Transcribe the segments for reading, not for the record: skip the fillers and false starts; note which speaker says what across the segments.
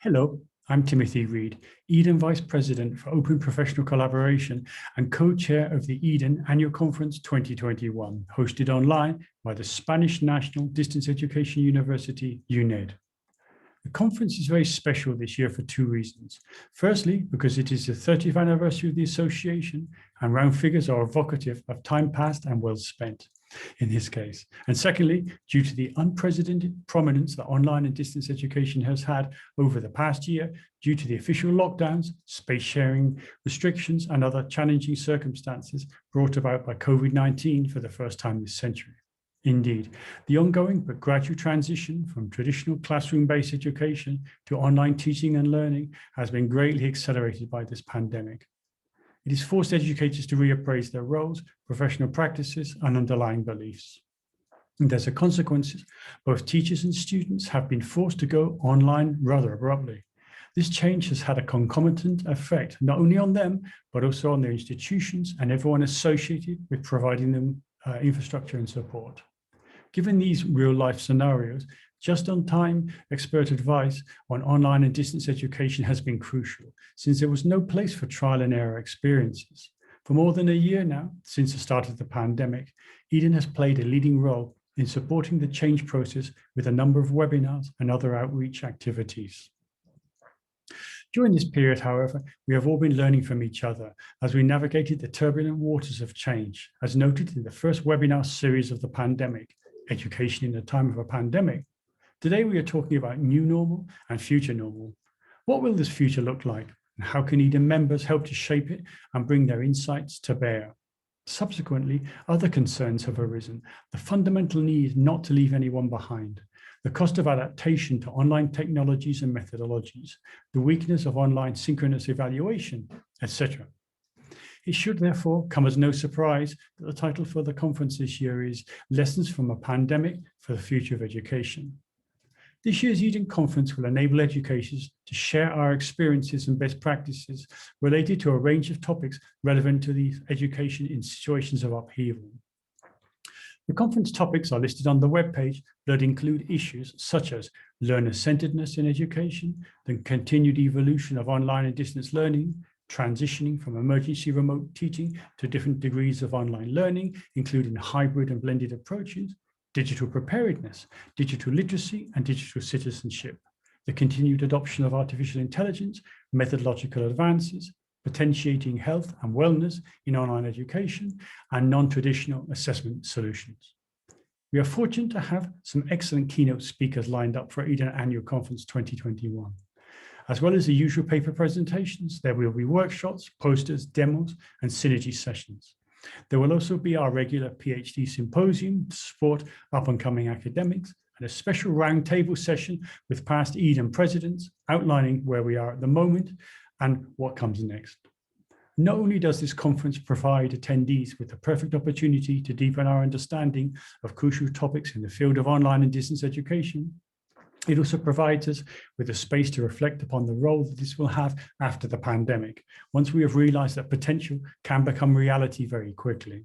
Speaker 1: Hello, I'm Timothy Reed, Eden Vice President for Open Professional Collaboration and co-chair of the Eden Annual Conference 2021, hosted online by the Spanish National Distance Education University, UNED. The conference is very special this year for two reasons. Firstly, because it is the 30th anniversary of the association, and round figures are evocative of time passed and well spent in this case. And secondly, due to the unprecedented prominence that online and distance education has had over the past year, due to the official lockdowns, space sharing restrictions, and other challenging circumstances brought about by COVID-19 for the first time this century. Indeed, the ongoing but gradual transition from traditional classroom-based education to online teaching and learning has been greatly accelerated by this pandemic. It has forced educators to reappraise their roles, professional practices, and underlying beliefs. And as a consequence, both teachers and students have been forced to go online rather abruptly. This change has had a concomitant effect, not only on them, but also on their institutions and everyone associated with providing them infrastructure and support. Given these real-life scenarios, just-on-time expert advice on online and distance education has been crucial, since there was no place for trial and error experiences. For more than a year now, since the start of the pandemic, Eden has played a leading role in supporting the change process with a number of webinars and other outreach activities. During this period, however, we have all been learning from each other as we navigated the turbulent waters of change, as noted in the first webinar series of the pandemic, Education in a Time of a Pandemic. Today, we are talking about new normal and future normal. What will this future look like? And how can Eden members help to shape it and bring their insights to bear? Subsequently, other concerns have arisen. The fundamental need not to leave anyone behind, the cost of adaptation to online technologies and methodologies, the weakness of online synchronous evaluation, etc. It should therefore come as no surprise that the title for the conference this year is Lessons from a Pandemic for the Future of Education. This year's Eden Conference will enable educators to share our experiences and best practices related to a range of topics relevant to the education in situations of upheaval. The conference topics are listed on the webpage that include issues such as learner-centeredness in education, the continued evolution of online and distance learning, transitioning from emergency remote teaching to different degrees of online learning, including hybrid and blended approaches, digital preparedness, digital literacy, and digital citizenship, the continued adoption of artificial intelligence, methodological advances, potentiating health and wellness in online education, and non-traditional assessment solutions. We are fortunate to have some excellent keynote speakers lined up for Eden Annual Conference 2021. As well as the usual paper presentations, there will be workshops, posters, demos, and synergy sessions. There will also be our regular PhD symposium to support up-and-coming academics and a special roundtable session with past Eden presidents outlining where we are at the moment and what comes next. Not only does this conference provide attendees with the perfect opportunity to deepen our understanding of crucial topics in the field of online and distance education, it also provides us with a space to reflect upon the role that this will have after the pandemic, once we have realized that potential can become reality very quickly.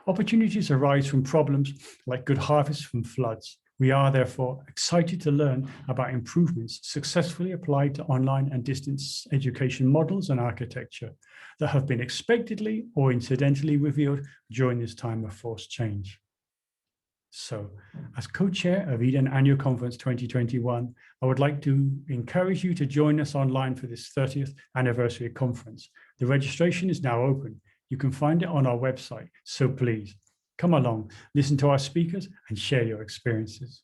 Speaker 1: Opportunities arise from problems like good harvests from floods. We are therefore excited to learn about improvements successfully applied to online and distance education models and architecture that have been expectedly or incidentally revealed during this time of forced change. So, as co-chair of Eden Annual Conference 2021, I would like to encourage you to join us online for this 30th anniversary conference. The registration is now open. You can find it on our website, so please come along, listen to our speakers, and share your experiences.